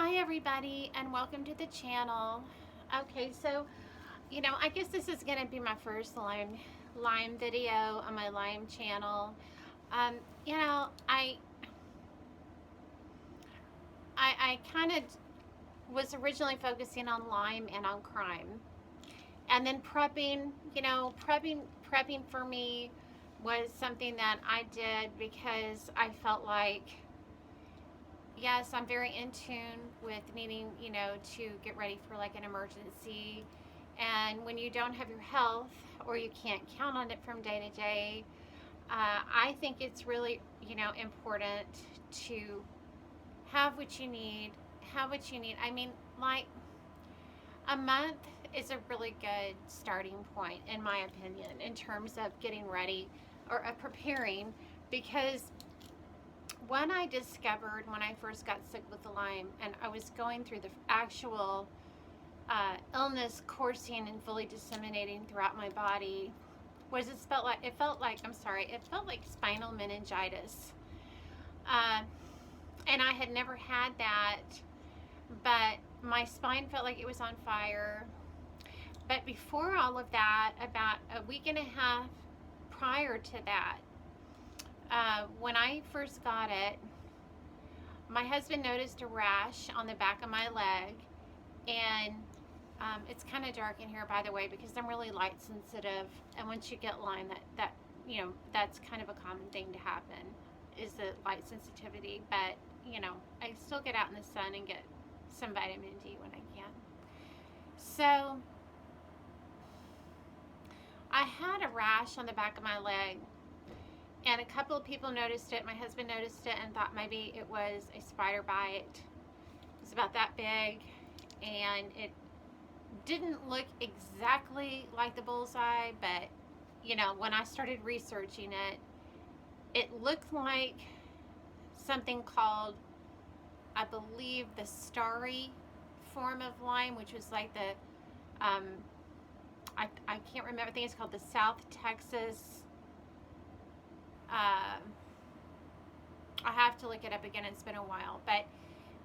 Hi everybody and welcome to the channel. Okay, so I guess this is going to be my first Lyme video on my Lyme channel. Um, you know, I kind of was originally focusing on Lyme and on crime. And then prepping, prepping for me was something that I did because I felt like, yes, I'm very in tune with needing, to get ready for like an emergency. And when you don't have your health or you can't count on it from day to day, I think it's really, important to have what you need. Have what you need. I mean, like a month is a really good starting point, in my opinion, in terms of getting ready or preparing, because when I discovered when I first got sick with the Lyme and I was going through the actual illness coursing and fully disseminating throughout my body, it felt like spinal meningitis. Uh, and I had never had that, but my spine felt like it was on fire. But before all of that, about a week and a half prior to that, when I first got it, my husband noticed a rash on the back of my leg, and it's kind of dark in here, by the way, because I'm really light sensitive, and once you get Lyme, that's kind of a common thing to happen, is the light sensitivity. But I still get out in the sun and get some vitamin D when I can. So I had a rash on the back of my leg, and a couple of people noticed it. My husband noticed it and thought maybe it was a spider bite. It was about that big, and it didn't look exactly like the bullseye, but when I started researching it, it looked like something called, I believe, the starry form of Lyme, which was like the I can't remember. I think it's called the South Texas. I have to look it up again. It's been a while, but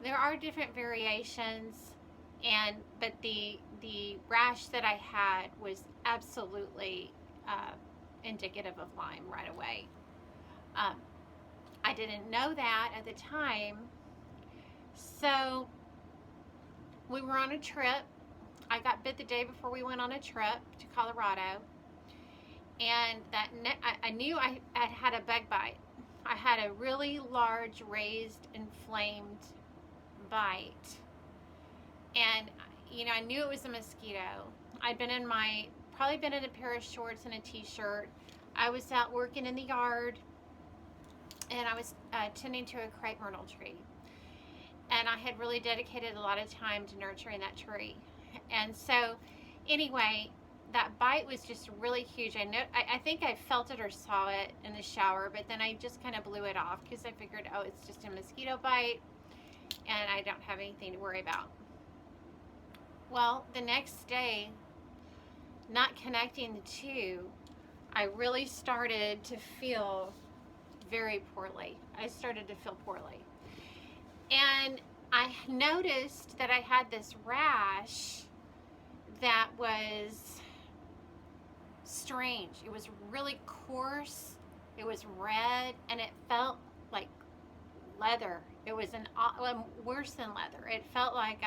there are different variations. But the rash that I had was absolutely indicative of Lyme right away. I didn't know that at the time, so we were on a trip. I got bit the day before we went on a trip to Colorado, and I knew I had a bug bite. I had a really large, raised, inflamed bite, and I knew it was a mosquito. I'd probably been in a pair of shorts and a t-shirt. I was out working in the yard, and I was tending to a crepe myrtle tree, and I had really dedicated a lot of time to nurturing that tree. And so anyway, that bite was just really huge. I think I felt it or saw it in the shower, but then I just kind of blew it off because I figured, oh, it's just a mosquito bite and I don't have anything to worry about. Well, the next day, not connecting the two, I really started to feel very poorly. I started to feel poorly. And I noticed that I had this rash that was strange. It was really coarse, it was red, and it felt like leather. It was worse than leather. It felt like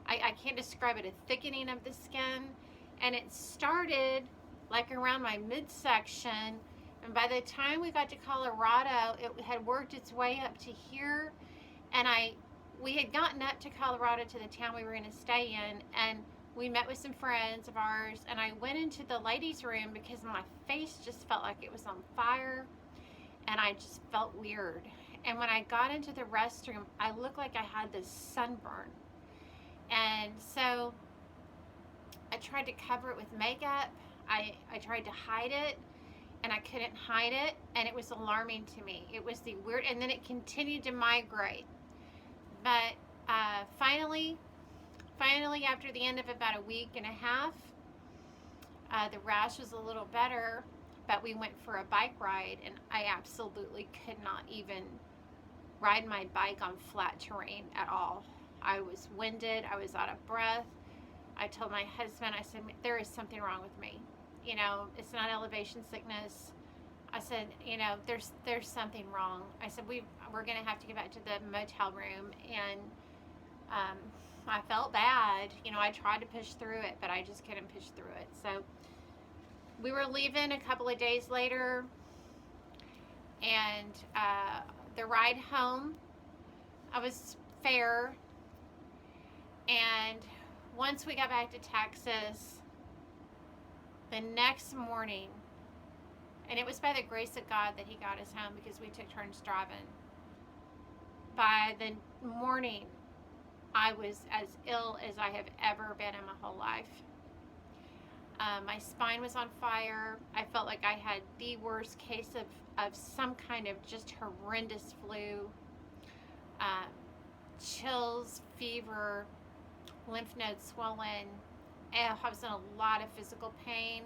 I can't describe it, a thickening of the skin. And it started like around my midsection, and by the time we got to Colorado, it had worked its way up to here. And we had gotten up to Colorado, to the town we were going to stay in, and we met with some friends of ours, and I went into the ladies' room because my face just felt like it was on fire, and I just felt weird. And when I got into the restroom, I looked like I had this sunburn. And so I tried to cover it with makeup. I tried to hide it, and I couldn't hide it, and it was alarming to me. It was the weird, and then it continued to migrate. But finally, after the end of about a week and a half, the rash was a little better, but we went for a bike ride, and I absolutely could not even ride my bike on flat terrain at all. I was winded. I was out of breath. I told my husband, I said, there is something wrong with me. It's not elevation sickness. I said, there's something wrong. I said, we're going to have to get back to the motel room. And um, I felt bad. I tried to push through it, but I just couldn't push through it. So we were leaving a couple of days later, and the ride home, I was fair. And once we got back to Texas, the next morning, and it was by the grace of God that he got us home because we took turns driving. By the morning, I was as ill as I have ever been in my whole life. My spine was on fire. I felt like I had the worst case of some kind of just horrendous flu. Chills, fever, lymph nodes swollen. I was in a lot of physical pain.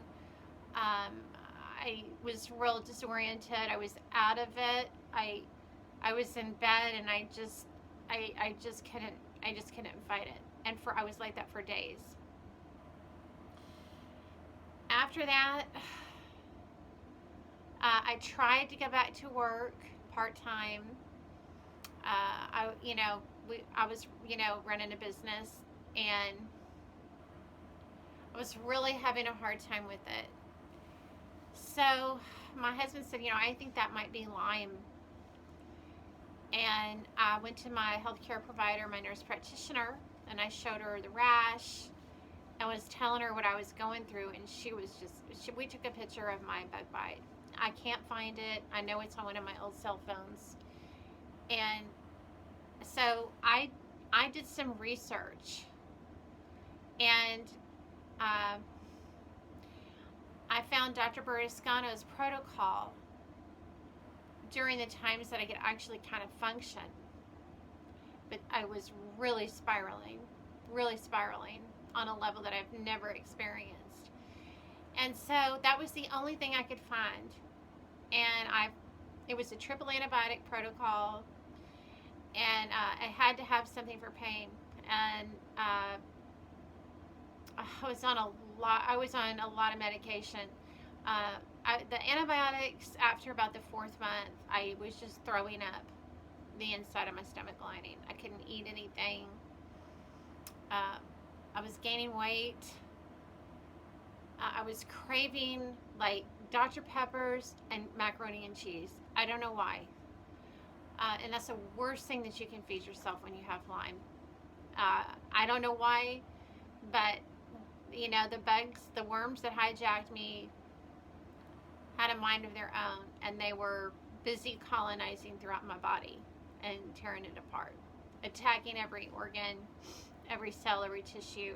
I was real disoriented. I was out of it. I was in bed, and I just couldn't fight it. And I was like that for days. After that, I tried to go back to work part-time. I was running a business, and I was really having a hard time with it. So my husband said, I think that might be Lyme. And I went to my healthcare provider, my nurse practitioner, and I showed her the rash and was telling her what I was going through. And we took a picture of my bug bite. I can't find it. I know it's on one of my old cell phones. And so I did some research, and I found Dr. Berlusconi's protocol during the times that I could actually kind of function. But I was really spiraling on a level that I've never experienced. And so that was the only thing I could find. And it was a triple antibiotic protocol, and I had to have something for pain. And I was on a lot of medication. The antibiotics, after about the 4th month, I was just throwing up the inside of my stomach lining. I couldn't eat anything. I was gaining weight. I was craving like Dr. Peppers and macaroni and cheese. I don't know why. And that's the worst thing that you can feed yourself when you have Lyme. I don't know why, but the bugs, the worms that hijacked me had a mind of their own, and they were busy colonizing throughout my body and tearing it apart, attacking every organ, every cell, every tissue.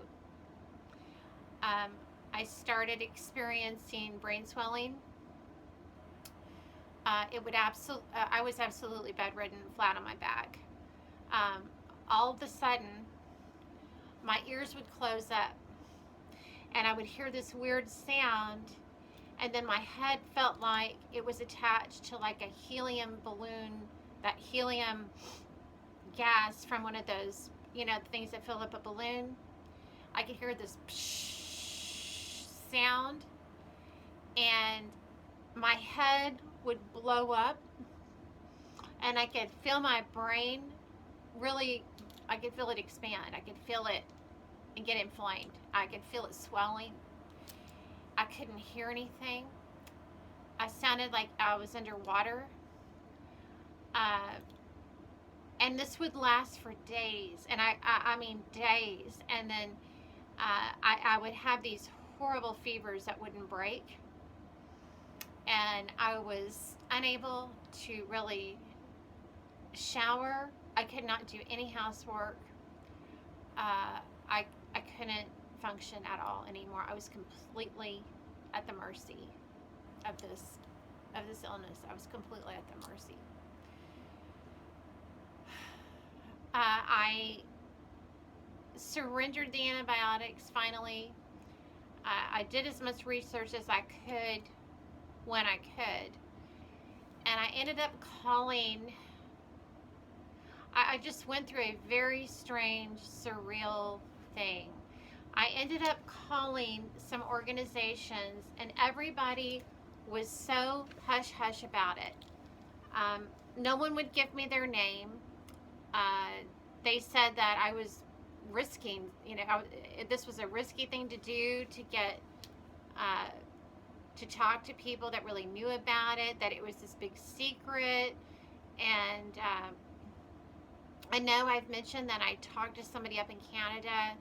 I started experiencing brain swelling. I was absolutely bedridden, flat on my back. All of a sudden, my ears would close up, and I would hear this weird sound, and then my head felt like it was attached to like a helium balloon, that helium gas from one of those, things that fill up a balloon. I could hear this psh sound, and my head would blow up, and I could feel my brain I could feel it expand. I could feel it and get inflamed. I could feel it swelling. I couldn't hear anything. I sounded like I was underwater. And this would last for days, and I mean days. And then I would have these horrible fevers that wouldn't break, and I was unable to really shower. I could not do any housework. I couldn't function at all anymore. I was completely at the mercy of this illness. I was completely at the mercy. I surrendered the antibiotics finally. I did as much research as I could when I could. And I ended up calling, I just went through a very strange, surreal thing. I ended up calling some organizations, and everybody was so hush hush about it. No one would give me their name. Uh, they said that I was risking, this was a risky thing to do to get, uh, to talk to people that really knew about it, that it was this big secret. And I know I've mentioned that I talked to somebody up in Canada,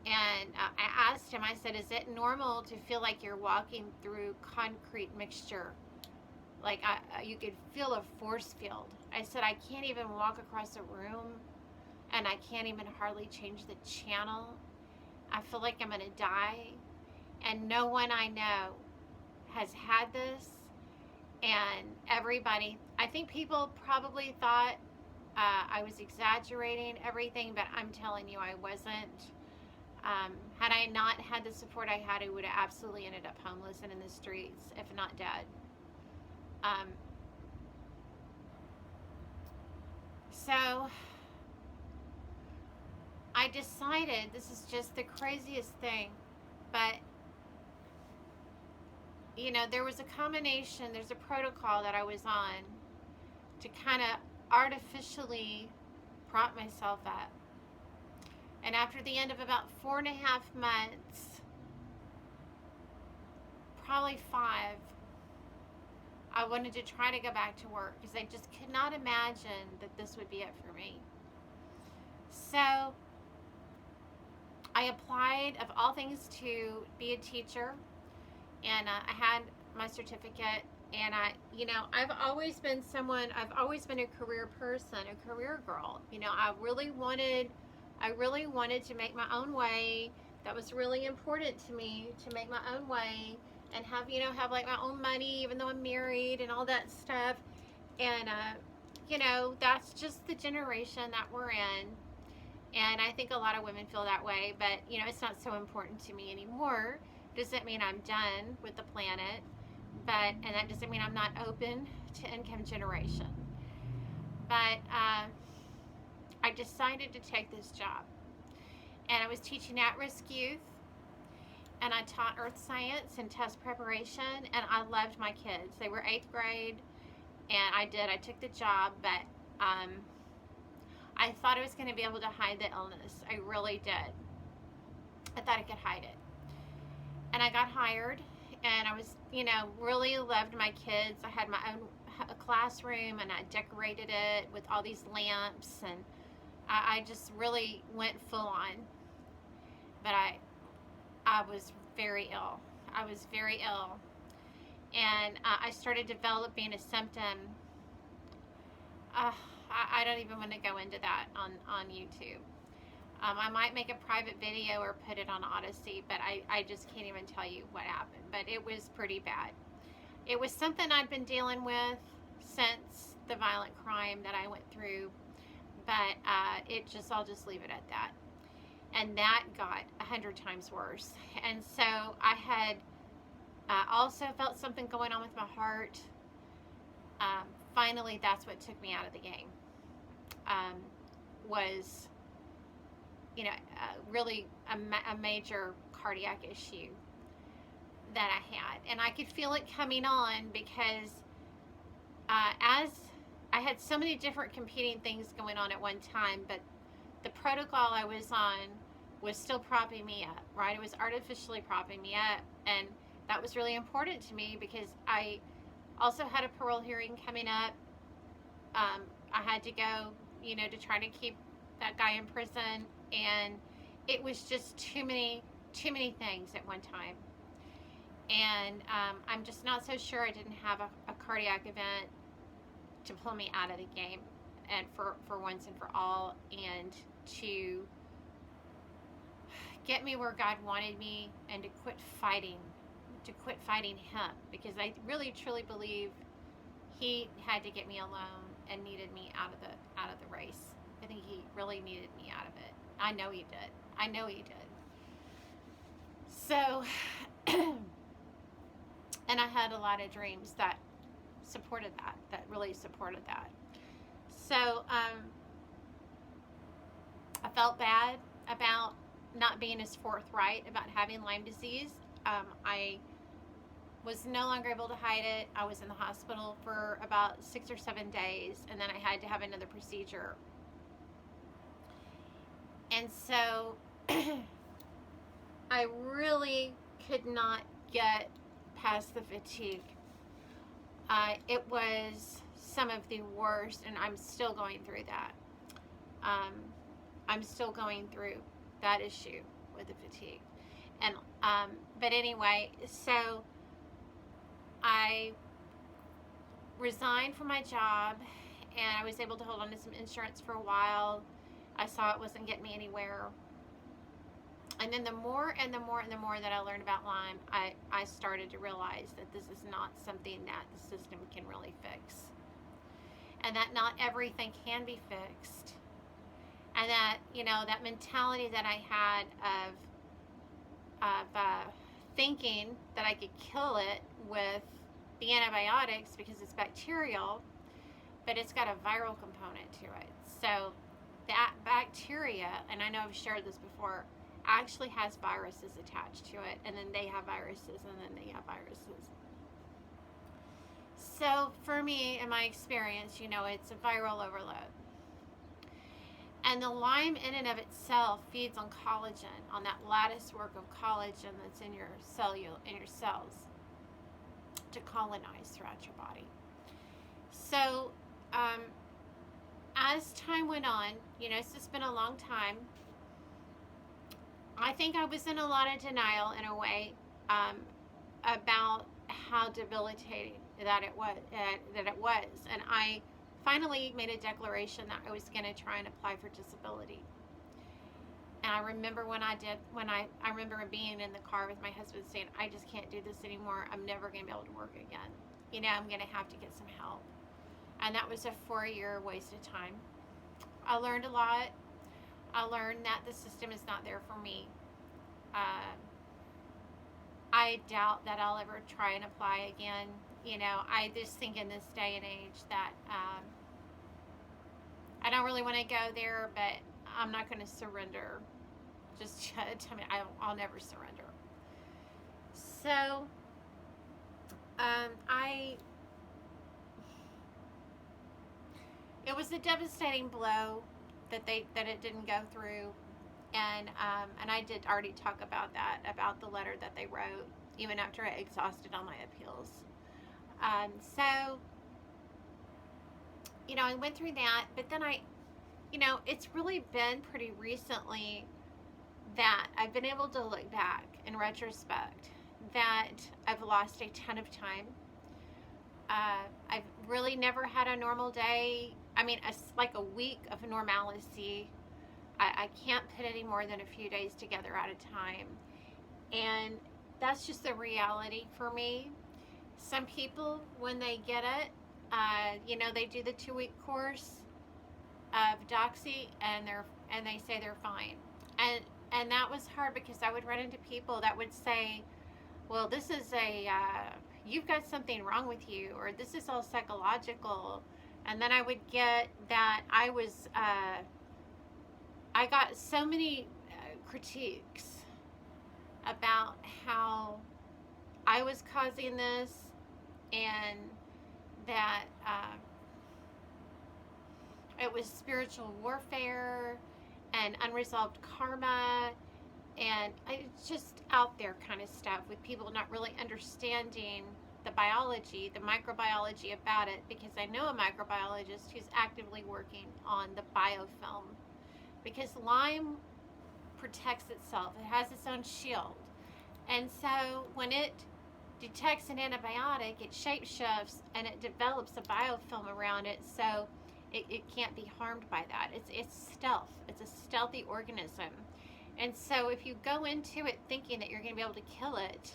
and I asked him, I said, is it normal to feel like you're walking through concrete mixture? Like you could feel a force field. I said, I can't even walk across a room, and I can't even hardly change the channel. I feel like I'm going to die. And no one I know has had this. And everybody, I think people probably thought I was exaggerating everything, but I'm telling you, I wasn't. Had I not had the support I had, I would have absolutely ended up homeless and in the streets, if not dead. So I decided, this is just the craziest thing, but there was a combination, there's a protocol that I was on to kind of artificially prop myself up. And after the end of about 4.5 months, probably 5, I wanted to try to go back to work because I just could not imagine that this would be it for me. So I applied, of all things, to be a teacher, and I had my certificate. And I've always been a career person, a career girl. I really wanted to make my own way. That was really important to me, to make my own way and have like my own money, even though I'm married and all that stuff. And that's just the generation that we're in. And I think a lot of women feel that way, but it's not so important to me anymore. Doesn't mean I'm done with the planet, and that doesn't mean I'm not open to income generation. But I decided to take this job, and I was teaching at-risk youth, and I taught earth science and test preparation, and I loved my kids. They were 8th grade, and I took the job, but I thought I was going to be able to hide the illness. I really did. I thought I could hide it. And I got hired, and I was, really loved my kids. I had my own classroom, and I decorated it with all these lamps, and I just really went full on. But I was very ill. I was very ill. And I started developing a symptom. I don't even want to go into that on YouTube. I might make a private video or put it on Odyssey, but I just can't even tell you what happened. But it was pretty bad. It was something I'd been dealing with since the violent crime that I went through, but I'll just leave it at that. And that got 100 times worse. And so I had also felt something going on with my heart. Finally, that's what took me out of the game. Was really a major cardiac issue that I had. And I could feel it coming on because as I had so many different competing things going on at one time, but the protocol I was on was still propping me up, right? It was artificially propping me up. And that was really important to me because I also had a parole hearing coming up. I had to go, to try to keep that guy in prison. And it was just too many things at one time. And I'm just not so sure I didn't have a cardiac event to pull me out of the game, and for once and for all, and to get me where God wanted me, and to quit fighting him, because I really truly believe he had to get me alone and needed me out of the race. I think he really needed me out of it. I know he did. So, and I had a lot of dreams that supported that really supported that. So, felt bad about not being as forthright about having Lyme disease. I was no longer able to hide it. I was in the hospital for about 6 or 7 days, and then I had to have another procedure. And so I really could not get past the fatigue. It was some of the worst, and I'm still going through that. I'm still going through that issue with the fatigue. And but anyway, so I resigned from my job, and I was able to hold on to some insurance for a while. I saw it wasn't getting me anywhere. And then the more and the more and the more that I learned about Lyme, I started to realize that this is not something that the system can really fix. And that not everything can be fixed. And that, that mentality that I had of thinking that I could kill it with the antibiotics because it's bacterial, but it's got a viral component to it. So that bacteria, and I know I've shared this before, actually has viruses attached to it, and then they have viruses, and then they have viruses. So for me, in my experience, it's a viral overload. And the Lyme in and of itself feeds on collagen, on that lattice work of collagen that's in your cells to colonize throughout your body. So as time went on, it's just been a long time. I think I was in a lot of denial in a way about how debilitating that it was. And I finally made a declaration that I was going to try and apply for disability. And I remember I remember being in the car with my husband saying, I just can't do this anymore. I'm never going to be able to work again. I'm going to have to get some help. And that was a 4-year waste of time. I learned a lot. I learned that the system is not there for me. I doubt that I'll ever try and apply again. I just think in this day and age that I don't really want to go there, but I'm not going to surrender. Just tell me, I'll never surrender. So, it was a devastating blow that it didn't go through, and I did already talk about that, about the letter that they wrote, even after I exhausted all my appeals. So, I went through that, but then it's really been pretty recently that I've been able to look back in retrospect that I've lost a ton of time. I've really never had a normal day. I mean, like a week of normalcy. I can't put any more than a few days together at a time. And that's just the reality for me. Some people, when they get it, they do the 2-week course of Doxy, and they say they're fine. And that was hard because I would run into people that would say, well, this is you've got something wrong with you, or this is all psychological. And then I would get that I got so many critiques about how I was causing this, and that it was spiritual warfare and unresolved karma, and it's just out there kind of stuff with people not really understanding the biology, the microbiology about it, because I know a microbiologist who's actively working on the biofilm, because Lyme protects itself. It has its own shield. And so when it detects an antibiotic, it shapeshifts and it develops a biofilm around it, so it can't be harmed by that. It's stealth. It's a stealthy organism. And so if you go into it thinking that you're going to be able to kill it,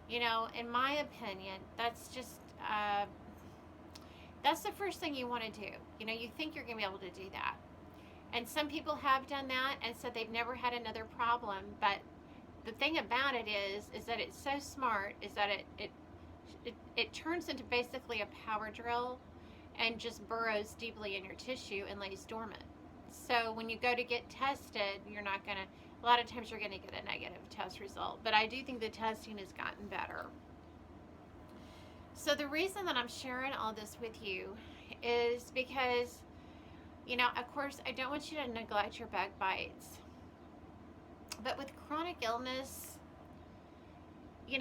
in my opinion, that's just that's the first thing you want to do. You think you're going to be able to do that. And some people have done that and said they've never had another problem. But the thing about it is that it's so smart, is that it turns into basically a power drill and just burrows deeply in your tissue and lays dormant. So when you go to get tested, you're not going to, a lot of times you're going to get a negative test result. But I do think the testing has gotten better. So the reason that I'm sharing all this with you is because, of course, I don't want you to neglect your bug bites. But with chronic illness, you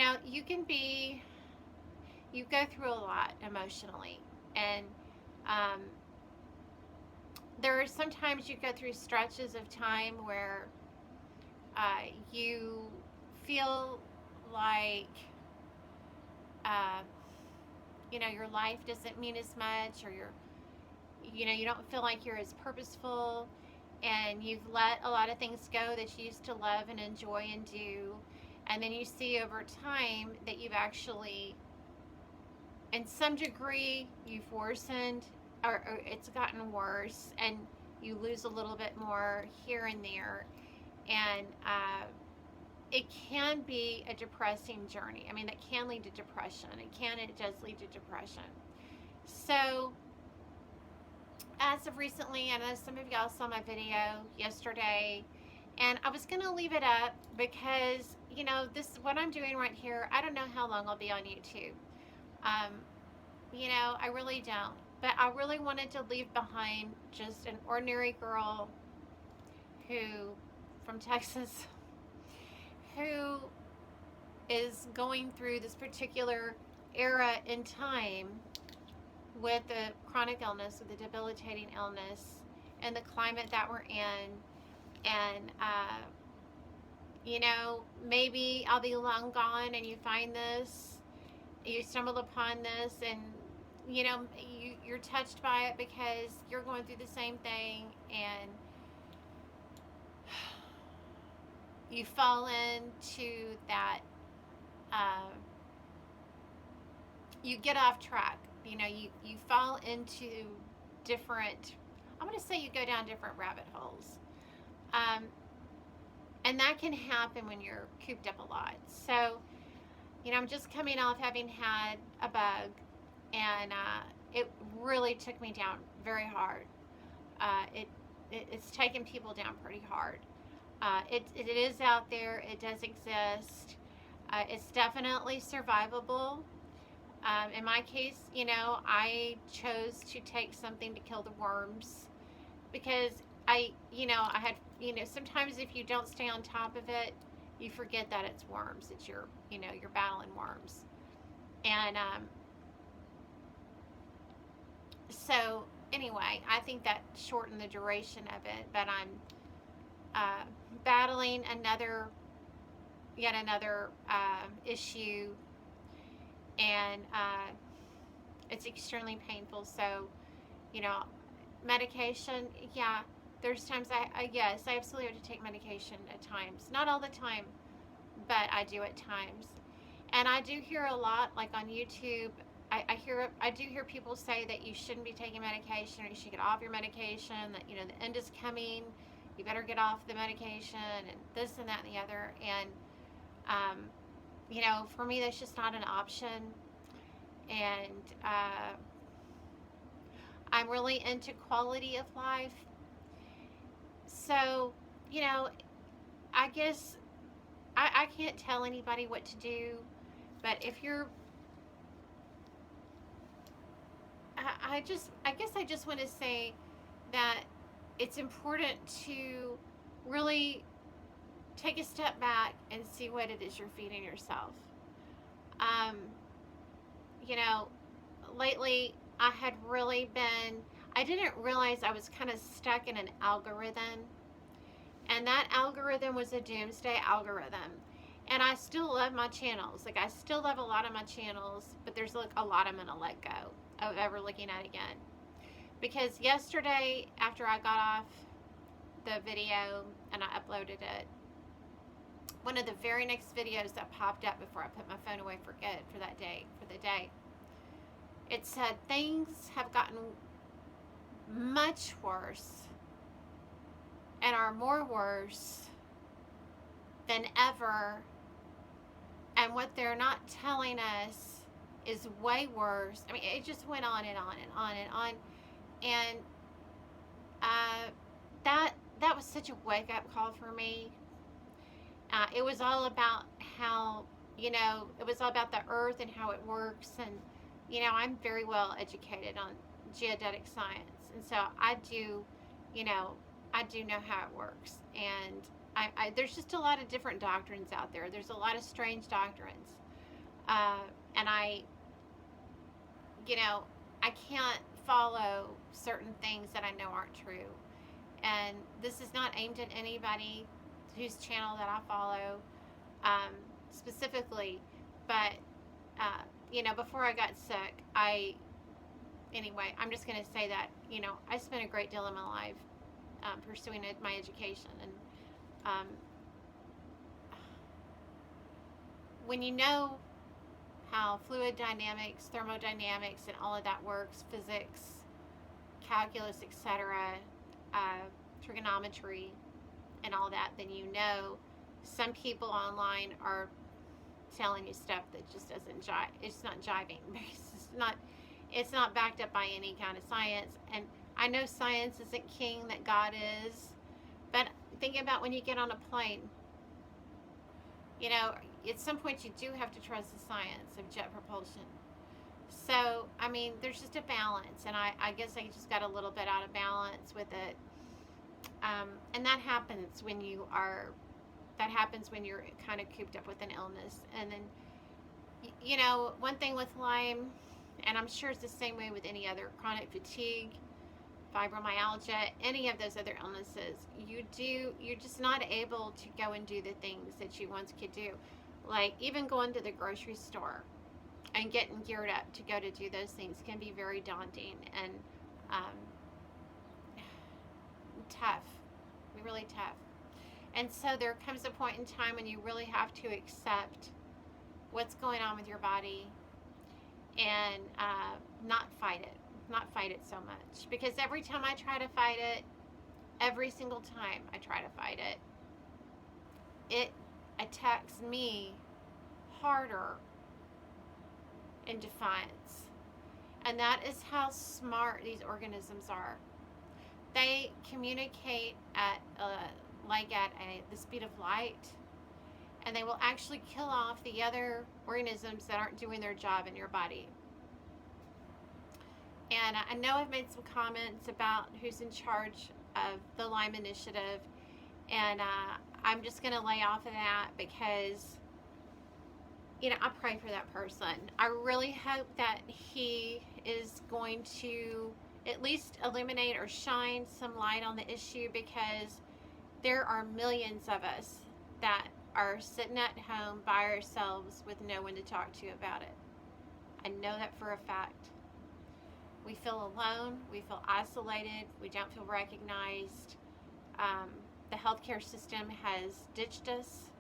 go through a lot emotionally. And there are sometimes you go through stretches of time where you feel like, your life doesn't mean as much, or you don't feel like you're as purposeful, and you've let a lot of things go that you used to love and enjoy and do. And then you see over time that you've actually, in some degree, you've worsened, or it's gotten worse, and you lose a little bit more here and there. And it can be a depressing journey. I mean, that can lead to depression. It does lead to depression. So, as of recently, I know some of y'all saw my video yesterday, and I was going to leave it up because, this, what I'm doing right here, I don't know how long I'll be on YouTube. I really don't. But I really wanted to leave behind just an ordinary girl from Texas, who is going through this particular era in time with the chronic illness, with the debilitating illness, and the climate that we're in. And, maybe I'll be long gone and you find this, you stumble upon this, and, you're touched by it because you're going through the same thing, and you fall into that, you get off track. You fall into different, I'm going to say you go down different rabbit holes. And that can happen when you're cooped up a lot. So, I'm just coming off having had a bug, and it really took me down very hard. It's taken people down pretty hard. It is out there. It does exist. It's definitely survivable. In my case, I chose to take something to kill the worms, because I had, sometimes if you don't stay on top of it, you forget that it's worms. It's you're battling worms. And so anyway, I think that shortened the duration of it, but I'm battling yet another issue, and it's extremely painful. So, medication, yeah, there's times yes, I absolutely have to take medication at times. Not all the time, but I do at times. And I do hear a lot, like on YouTube, I do hear people say that you shouldn't be taking medication, or you should get off your medication, that, the end is coming, you better get off the medication, and this and that and the other. And, for me, that's just not an option. And I'm really into quality of life. So, I guess I can't tell anybody what to do, but if you're, I guess I just want to say that it's important to really take a step back and see what it is you're feeding yourself. Lately I had really been, I didn't realize I was kind of stuck in an algorithm, and that algorithm was a doomsday algorithm. And I still love my channels. Like, I still love a lot of my channels, but there's like a lot I'm going to let go of ever looking at again. Because yesterday, after I got off the video and I uploaded it, one of the very next videos that popped up before I put my phone away for good for the day, it said things have gotten much worse and are more worse than ever, and what they're not telling us is way worse. I mean, it just went on and on and on and on. And that was such a wake up call for me. It was all about how, it was all about the earth and how it works. And, I'm very well educated on geodetic science. And so you know, I do know how it works. And there's just a lot of different doctrines out there. There's a lot of strange doctrines. Uh, and you know, I can't follow certain things that I know aren't true. And this is not aimed at anybody whose channel that I follow um, specifically, but before I got sick, anyway, I'm just going to say that I spent a great deal of my life pursuing my education, and um, when you know how fluid dynamics, thermodynamics, and all of that works, physics, calculus, etc., trigonometry, and all that, then some people online are telling you stuff that just doesn't jive. It's not jiving. It's not backed up by any kind of science. And I know science isn't king, that God is. But think about when you get on a plane. At some point you do have to trust the science of jet propulsion. So, I mean, there's just a balance. And I guess I just got a little bit out of balance with it. And that happens when you're kind of cooped up with an illness. And then, one thing with Lyme, and I'm sure it's the same way with any other chronic fatigue, fibromyalgia, any of those other illnesses, you're just not able to go and do the things that you once could do. Like even going to the grocery store and getting geared up to go to do those things can be very daunting and tough, really tough. And so there comes a point in time when you really have to accept what's going on with your body and not fight it so much. Because every time I try to fight it, every single time I try to fight it, it attacks me harder in defiance. And that is how smart these organisms are. They communicate at the speed of light, and they will actually kill off the other organisms that aren't doing their job in your body. And I know I've made some comments about who's in charge of the Lyme Initiative, and I'm just going to lay off of that because, I pray for that person. I really hope that he is going to at least illuminate or shine some light on the issue, because there are millions of us that are sitting at home by ourselves with no one to talk to about it. I know that for a fact. We feel alone. We feel isolated. We don't feel recognized. The healthcare system has ditched us.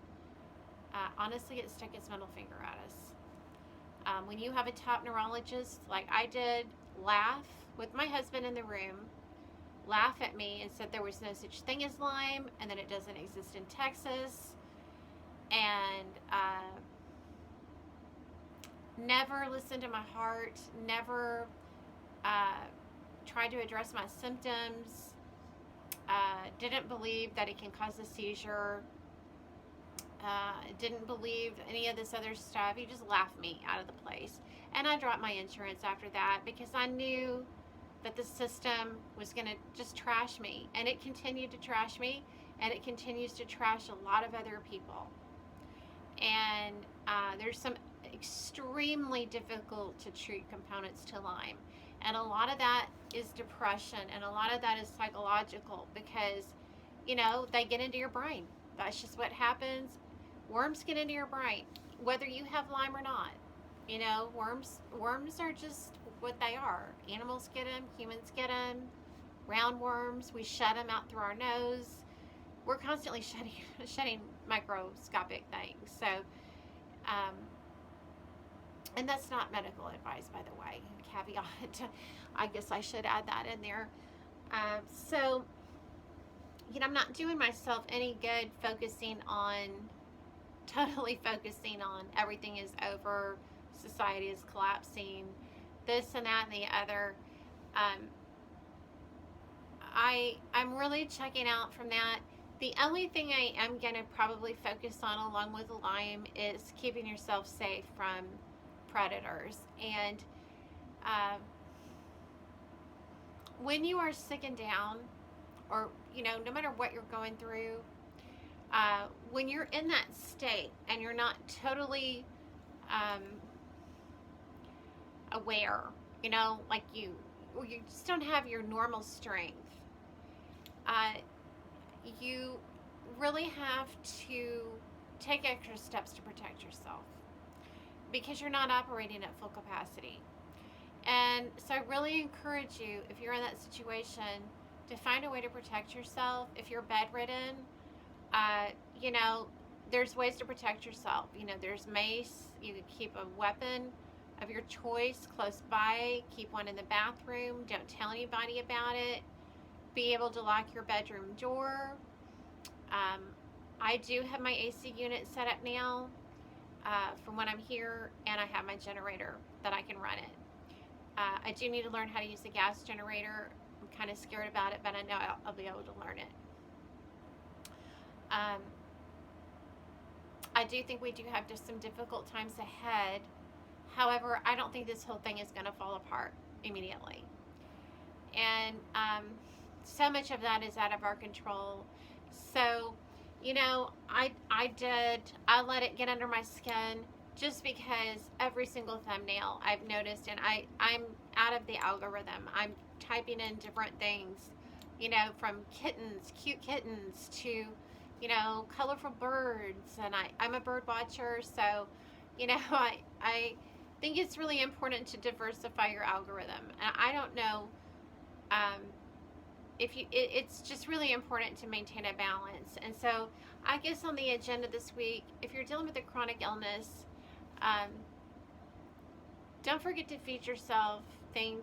Honestly, it stuck its middle finger at us. When you have a top neurologist, like I did, laugh with my husband in the room, laugh at me and said there was no such thing as Lyme and that it doesn't exist in Texas, and never listened to my heart, never tried to address my symptoms, didn't believe that it can cause a seizure, didn't believe any of this other stuff. He just laughed me out of the place. And I dropped my insurance after that because I knew that the system was going to just trash me. And it continued to trash me, and it continues to trash a lot of other people. And there's some extremely difficult to treat components to Lyme. And a lot of that is depression, and a lot of that is psychological, because, they get into your brain. That's just what happens. Worms get into your brain, whether you have Lyme or not. Worms are just what they are. Animals get them, humans get them. Roundworms, we shut them out through our nose. We're constantly shedding microscopic things. So, and that's not medical advice, by the way. Caveat. I guess I should add that in there. So, I'm not doing myself any good totally focusing on everything is over, society is collapsing, this and that and the other. I'm really checking out from that. The only thing I am going to probably focus on along with Lyme is keeping yourself safe from predators. And uh, when you are sick and down, or no matter what you're going through, when you're in that state and you're not totally um, aware, like you just don't have your normal strength, uh, you really have to take extra steps to protect yourself because you're not operating at full capacity. And so I really encourage you, if you're in that situation, to find a way to protect yourself. If you're bedridden, uh, you know, there's ways to protect yourself. There's mace. You can keep a weapon of your choice close by. Keep one in the bathroom. Don't tell anybody about it. Be able to lock your bedroom door. I do have my AC unit set up now from when I'm here, and I have my generator that I can run it. I do need to learn how to use the gas generator. I'm kind of scared about it, but I know I'll be able to learn it. I do think we do have just some difficult times ahead. However, I don't think this whole thing is going to fall apart immediately. And so much of that is out of our control. So, I let it get under my skin just because every single thumbnail I've noticed, and I'm out of the algorithm. I'm typing in different things, from kittens, cute kittens, to, colorful birds. And I'm a bird watcher, so, I think it's really important to diversify your algorithm. And I don't know it's just really important to maintain a balance. And so I guess on the agenda this week, if you're dealing with a chronic illness, don't forget to feed yourself things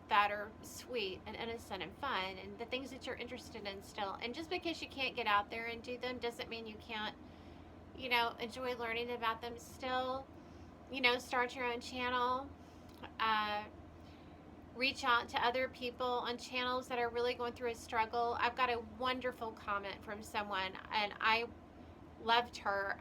that are sweet and innocent and fun, and the things that you're interested in still. And just because you can't get out there and do them doesn't mean you can't, enjoy learning about them still. Start your own channel. Reach out to other people on channels that are really going through a struggle. I've got a wonderful comment from someone, and I loved her.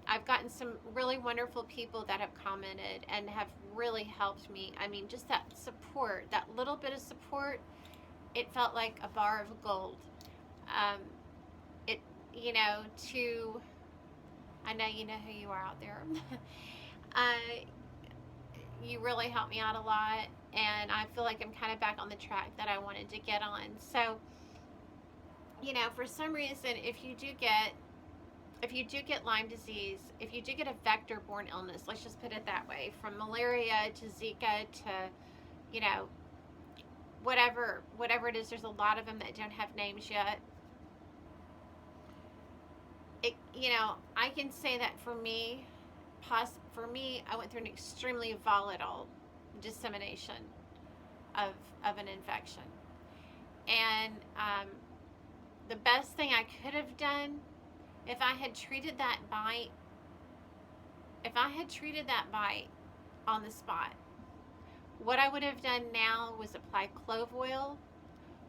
I've gotten some really wonderful people that have commented and have really helped me. I mean, just that support, that little bit of support, it felt like a bar of gold. I know you know who you are out there. You really helped me out a lot, and I feel like I'm kind of back on the track that I wanted to get on. So, for some reason, if you do get Lyme disease, if you do get a vector-borne illness, let's just put it that way, from malaria to Zika to, whatever it is, there's a lot of them that don't have names yet. I can say that for me, I went through an extremely volatile dissemination of an infection. And the best thing I could have done, if I had treated that bite on the spot, what I would have done now was apply clove oil.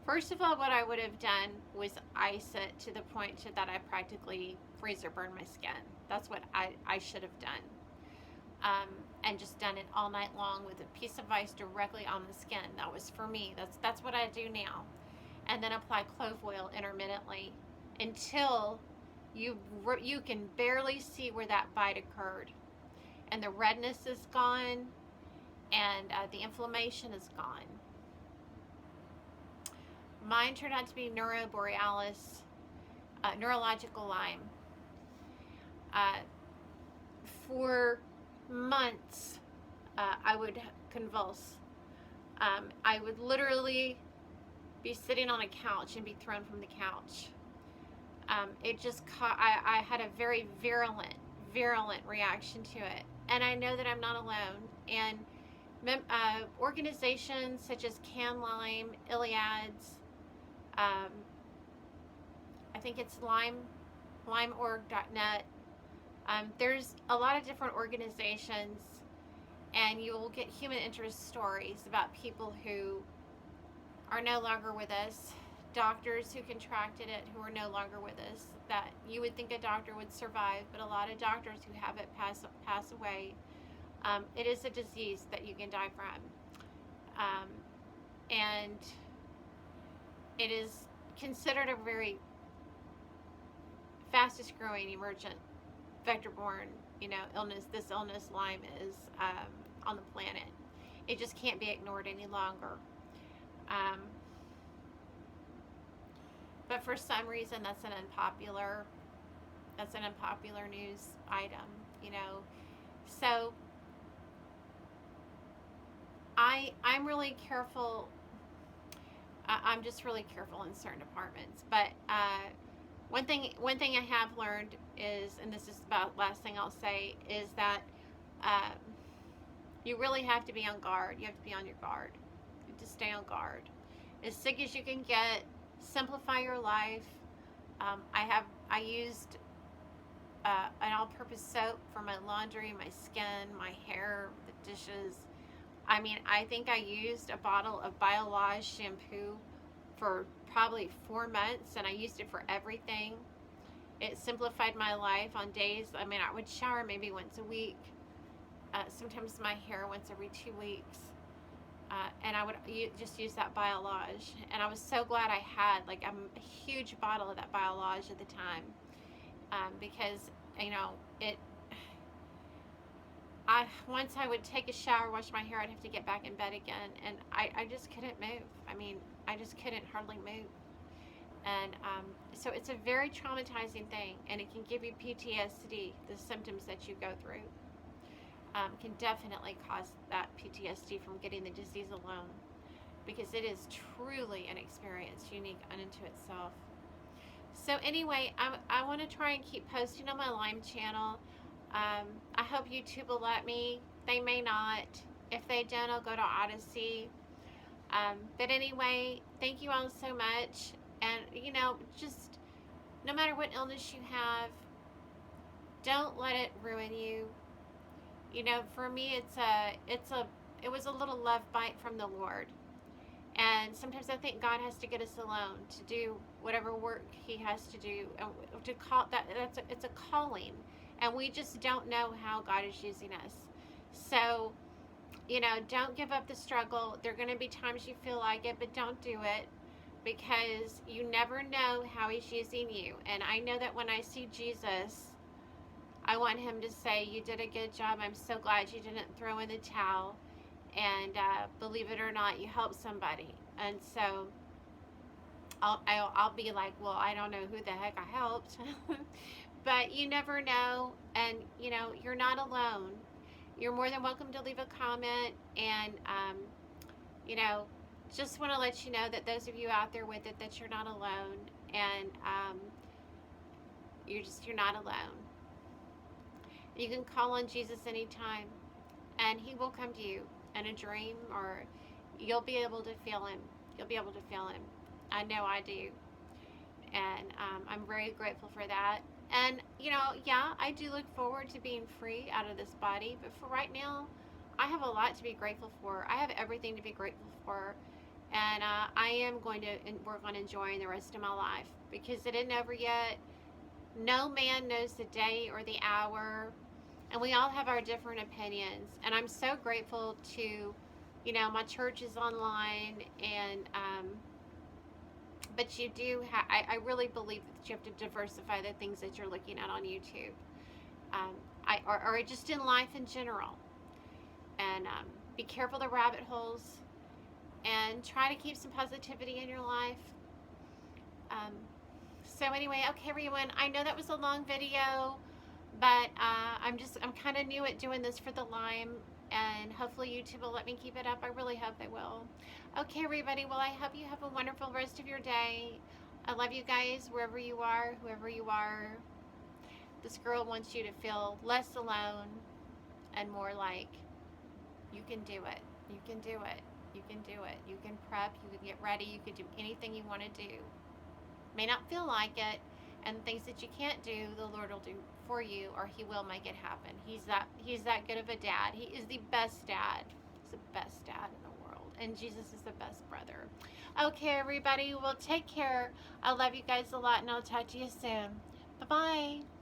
First of all, what I would have done was ice it to the point that I practically freezer burned my skin. That's what I should have done. And just done it all night long with a piece of ice directly on the skin. That was for me. That's what I do now. And then apply clove oil intermittently until you can barely see where that bite occurred. And the redness is gone, and the inflammation is gone. Mine turned out to be neuroborealis, neurological Lyme. For months, I would convulse. I would literally be sitting on a couch and be thrown from the couch. I had a very virulent reaction to it. And I know that I'm not alone. And organizations such as Can Lyme, Iliads, I think it's lymeorg.net. There's a lot of different organizations, and you will get human interest stories about people who are no longer with us doctors who contracted it who are no longer with us, that you would think a doctor would survive, but a lot of doctors who have it pass away. It is a disease that you can die from. And it is considered a very fastest growing emergent vector-borne, illness. This illness, Lyme, is on the planet. It just can't be ignored any longer. But for some reason, that's an unpopular news item, So I'm really careful. I'm just really careful in certain departments. But one thing I have learned is, and this is about the last thing I'll say, is that you really have to be on guard. You have to be on your guard. You have to stay on guard. As sick as you can get, simplify your life. I used an all-purpose soap for my laundry, my skin, my hair, the dishes. I think I used a bottle of Biolage shampoo for probably 4 months, and I used it for everything. It simplified my life on days. I would shower maybe once a week. Sometimes my hair once every 2 weeks. And I would just use that Biolage. And I was so glad I had like a huge bottle of that Biolage at the time. Because, once I would take a shower, wash my hair, I'd have to get back in bed again. And I just couldn't move. I just couldn't hardly move. And so it's a very traumatizing thing. And it can give you PTSD, the symptoms that you go through. Can definitely cause that PTSD from getting the disease alone, because it is truly an experience unique unto itself. So anyway, I want to try and keep posting on my Lyme channel. I hope YouTube will let me. They may not. If they don't, I'll go to Odyssey. But anyway, thank you all so much. And just no matter what illness you have, don't let it ruin you. For me, it was a little love bite from the Lord. And sometimes I think God has to get us alone to do whatever work He has to do, and to call that. It's a calling, and we just don't know how God is using us. So, don't give up the struggle. There are going to be times you feel like it, but don't do it, because you never know how He's using you. And I know that when I see Jesus, I want Him to say, you did a good job. I'm so glad you didn't throw in the towel. And believe it or not, you helped somebody. And so I'll be like, well, I don't know who the heck I helped. But you never know. And, you're not alone. You're more than welcome to leave a comment. And, just want to let you know that those of you out there with it, that you're not alone. And you're not alone. You can call on Jesus anytime, and He will come to you in a dream, or you'll be able to feel Him. You'll be able to feel Him. I know I do. And I'm very grateful for that. And, I do look forward to being free out of this body. But for right now, I have a lot to be grateful for. I have everything to be grateful for. And I am going to work on enjoying the rest of my life, because it isn't over yet. No man knows the day or the hour. And we all have our different opinions. And I'm so grateful to, my church is online. And, but you do I really believe that you have to diversify the things that you're looking at on YouTube. Or just in life in general. And be careful of the rabbit holes. And try to keep some positivity in your life. So anyway, okay, everyone, I know that was a long video, but I'm kind of new at doing this for the Lyme, and hopefully YouTube will let me keep it up. I really hope they will. Okay, everybody, well, I hope you have a wonderful rest of your day. I love you guys, wherever you are, whoever you are. This girl wants you to feel less alone and more like you can do it. You can do it. You can do it. You can prep. You can get ready. You can do anything you want to do. May not feel like it, and things that you can't do, the Lord will do for you, or He will make it happen. He's that good of a dad. He is the best dad. He's the best dad in the world. and Jesus is the best brother. Okay, everybody. Well, take care. I love you guys a lot, and I'll talk to you soon. Bye bye.